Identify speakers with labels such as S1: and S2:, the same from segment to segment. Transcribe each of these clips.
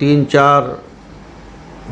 S1: 3-4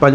S1: 5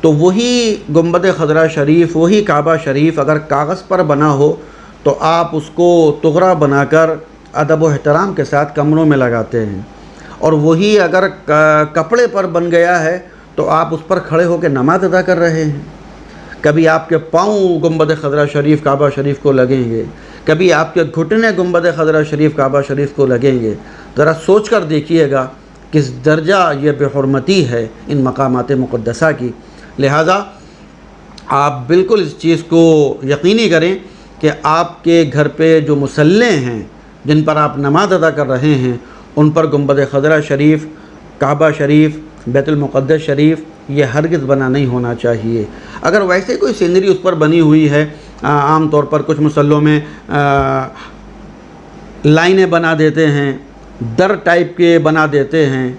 S1: تو وہی گنبد خضرا شریف، وہی کعبہ شریف اگر کاغذ پر بنا ہو تو آپ اس کو تغرا بنا کر ادب و احترام کے ساتھ کمروں میں لگاتے ہیں، اور وہی اگر کپڑے پر بن گیا ہے تو آپ اس پر کھڑے ہو کے نماز ادا کر رہے ہیں۔ کبھی آپ کے پاؤں گنبد خضرا شریف کعبہ شریف کو لگیں گے، کبھی آپ کے گھٹنے گنبد خضرا شریف کعبہ شریف کو لگیں گے۔ ذرا سوچ کر دیکھیے گا کس درجہ یہ بے حرمتی ہے ان مقامات مقدسہ کی۔ لہٰذا آپ بالکل اس چیز کو یقینی کریں کہ آپ کے گھر پہ جو مصلے ہیں جن پر آپ نماز ادا کر رہے ہیں ان پر گنبد خضرا شریف، کعبہ شریف، بیت المقدس شریف یہ ہرگز بنا نہیں ہونا چاہیے۔ اگر ویسے کوئی سینری اس پر بنی ہوئی ہے، عام طور پر کچھ مصلوں میں لائنیں بنا دیتے ہیں، در ٹائپ کے بنا دیتے ہیں،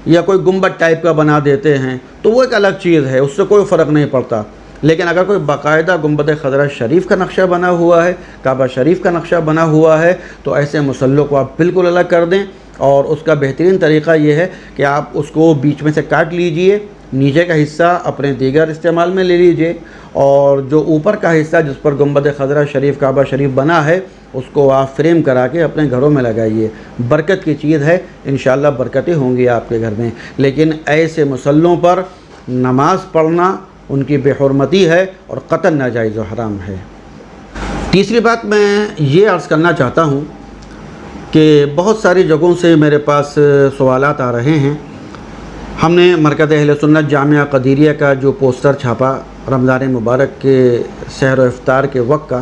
S1: یا کوئی گنبد ٹائپ کا بنا دیتے ہیں، تو وہ ایک الگ چیز ہے، اس سے کوئی فرق نہیں پڑتا۔ لیکن اگر کوئی باقاعدہ گنبد خضرا شریف کا نقشہ بنا ہوا ہے، کعبہ شریف کا نقشہ بنا ہوا ہے، تو ایسے مصلوں کو آپ بالکل الگ کر دیں۔ اور اس کا بہترین طریقہ یہ ہے کہ آپ اس کو بیچ میں سے کاٹ لیجئے، نیچے کا حصہ اپنے دیگر استعمال میں لے لیجئے، اور جو اوپر کا حصہ جس پر گنبد خضرا شریف کعبہ شریف بنا ہے اس کو آپ فریم کرا کے اپنے گھروں میں لگائیے۔ برکت کی چیز ہے، انشاءاللہ برکتیں ہوں گی آپ کے گھر میں۔ لیکن ایسے مصلوں پر نماز پڑھنا ان کی بے حرمتی ہے اور قطعاً ناجائز و حرام ہے۔ تیسری بات میں یہ عرض کرنا چاہتا ہوں کہ بہت ساری جگہوں سے میرے پاس سوالات آ رہے ہیں۔ ہم نے مرکز اہل سنت جامعہ قدیریہ کا جو پوسٹر چھاپا رمضان مبارک کے سحر و افطار کے وقت کا،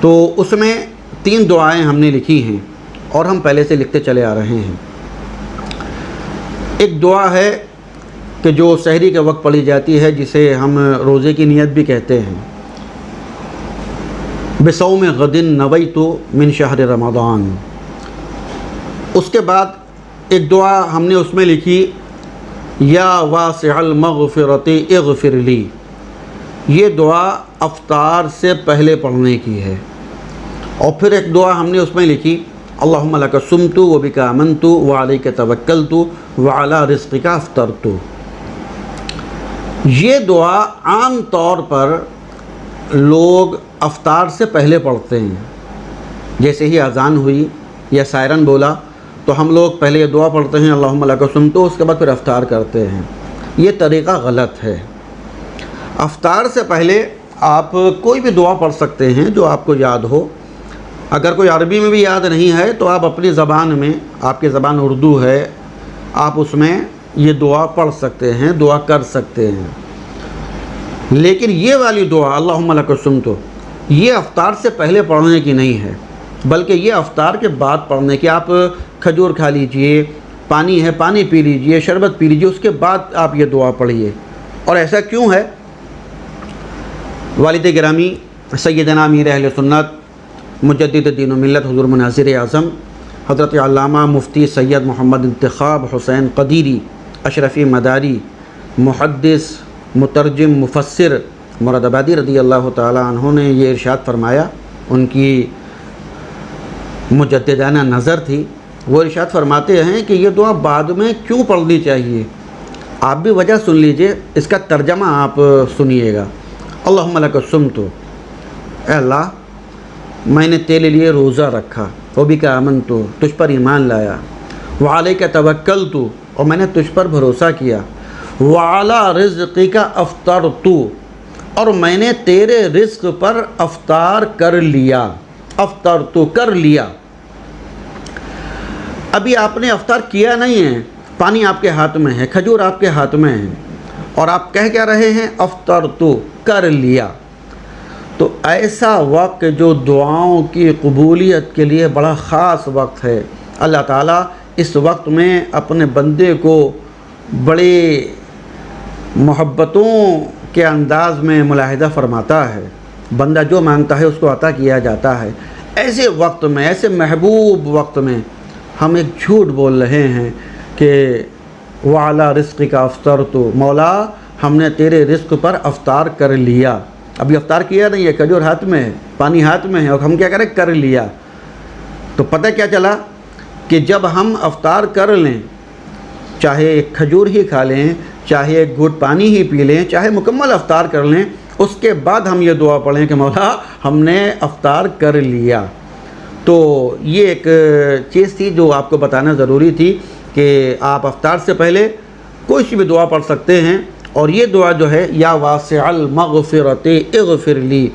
S1: تو اس میں 3 دعائیں ہم نے لکھی ہیں اور ہم پہلے سے لکھتے چلے آ رہے ہیں۔ ایک دعا ہے کہ جو سحری کے وقت پڑھی جاتی ہے، جسے ہم روزے کی نیت بھی کہتے ہیں، بصوم غد نویت من شہر رمضان۔ اس کے بعد ایک دعا ہم نے اس میں لکھی، یا واسع المغفرۃ اغفر لی۔ یہ دعا افطار سے پہلے پڑھنے کی ہے۔ اور پھر ایک دعا ہم نے اس میں لکھی، اللہم لک صمت وبک آمنت وعلیک توکلت وعلی رزقک افطرت۔ یہ دعا عام طور پر لوگ افطار سے پہلے پڑھتے ہیں۔ جیسے ہی اذان ہوئی یا سائرن بولا تو ہم لوگ پہلے یہ دعا پڑھتے ہیں، اللہم لک صمت، اس کے بعد پھر افطار کرتے ہیں۔ یہ طریقہ غلط ہے۔ افطار سے پہلے آپ کوئی بھی دعا پڑھ سکتے ہیں جو آپ کو یاد ہو۔ اگر کوئی عربی میں بھی یاد نہیں ہے تو آپ اپنی زبان میں، آپ کی زبان اردو ہے، آپ اس میں یہ دعا پڑھ سکتے ہیں، دعا کر سکتے ہیں۔ لیکن یہ والی دعا اللہم لک صمت یہ افطار سے پہلے پڑھنے کی نہیں ہے، بلکہ یہ افطار کے بعد پڑھنے کی۔ آپ کھجور کھا لیجئے، پانی ہے پانی پی لیجئے، شربت پی لیجئے، اس کے بعد آپ یہ دعا پڑھیے۔ اور ایسا کیوں ہے؟ والد گرامی سیدنا امیر اہل سنت مجدد دین و ملت حضور مناظر اعظم حضرت علامہ مفتی سید محمد انتخاب حسین قدیری اشرفی مداری محدث مترجم مفسر مراد آبادی رضی اللہ تعالی عنہ نے یہ ارشاد فرمایا، ان کی مجددانہ نظر تھی۔ وہ ارشاد فرماتے ہیں کہ یہ دعا بعد میں کیوں پڑھنی چاہیے؟ آپ بھی وجہ سن لیجئے، اس کا ترجمہ آپ سنیے گا۔ اللہم لک صمت، اے اللہ میں نے تیرے لیے روزہ رکھا، وبک آمنت، تجھ پر ایمان لایا، وعلیک توکلت، اور میں نے تجھ پر بھروسہ کیا، وعلی رزقک افطرت، اور میں نے تیرے رزق پر افطار کر لیا، افطرت کر لیا۔ ابھی آپ نے افطار کیا نہیں ہے، پانی آپ کے ہاتھ میں ہے، کھجور آپ کے ہاتھ میں ہے، اور آپ کہہ کیا رہے ہیں؟ افطرت کر لیا۔ تو ایسا وقت جو دعاؤں کی قبولیت کے لیے بڑا خاص وقت ہے، اللہ تعالیٰ اس وقت میں اپنے بندے کو بڑے محبتوں کے انداز میں ملاحظہ فرماتا ہے۔ بندہ جو مانگتا ہے اس کو عطا کیا جاتا ہے۔ ایسے وقت میں، ایسے محبوب وقت میں ہم ایک جھوٹ بول رہے ہیں کہ وعلی رزقک افطرت، مولا ہم نے تیرے رزق پر افطار کر لیا۔ ابھی افطار کیا نہیں ہے، کھجور ہاتھ میں ہے، پانی ہاتھ میں ہے، اور ہم کیا کریں؟ کر لیا۔ تو پتہ کیا چلا کہ جب ہم افطار کر لیں، چاہے ایک کھجور ہی کھا لیں، چاہے ایک گھٹ پانی ہی پی لیں، چاہے مکمل افطار کر لیں، اس کے بعد ہم یہ دعا پڑھیں کہ مولا ہم نے افطار کر لیا۔ تو یہ ایک چیز تھی جو آپ کو بتانا ضروری تھی کہ آپ افطار سے پہلے کوئی سی بھی دعا پڑھ سکتے ہیں، اور یہ دعا جو ہے یا واسع المغفرت اغفر لی،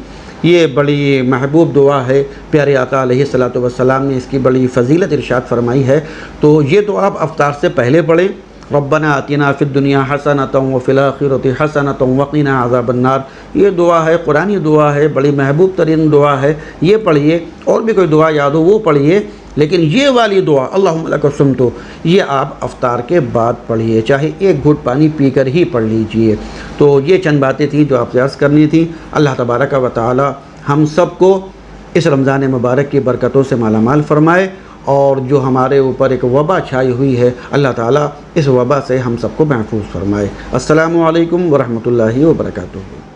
S1: یہ بڑی محبوب دعا ہے، پیارے آقا علیہ الصلوۃ والسلام نے اس کی بڑی فضیلت ارشاد فرمائی ہے۔ تو یہ دعا آپ افطار سے پہلے پڑھیں، ربنا آتنا فی الدنیا حسنۃ وفی الآخرۃ حسنۃ وقنا عذاب النار، یہ دعا ہے، قرآنی دعا ہے، بڑی محبوب ترین دعا ہے، یہ پڑھیے۔ اور بھی کوئی دعا یاد ہو وہ پڑھیے، لیکن یہ والی دعا اللہم لک صمت، یہ آپ افطار کے بعد پڑھیے، چاہے ایک گھٹ پانی پی کر ہی پڑھ لیجئے۔ تو یہ چند باتیں تھیں جو آپ سے عرض کرنی تھیں۔ اللہ تبارک و تعالی ہم سب کو اس رمضان مبارک کی برکتوں سے مالا مال فرمائے، اور جو ہمارے اوپر ایک وبا چھائی ہوئی ہے، اللہ تعالیٰ اس وبا سے ہم سب کو محفوظ فرمائے۔ السلام علیکم ورحمۃ اللہ وبرکاتہ۔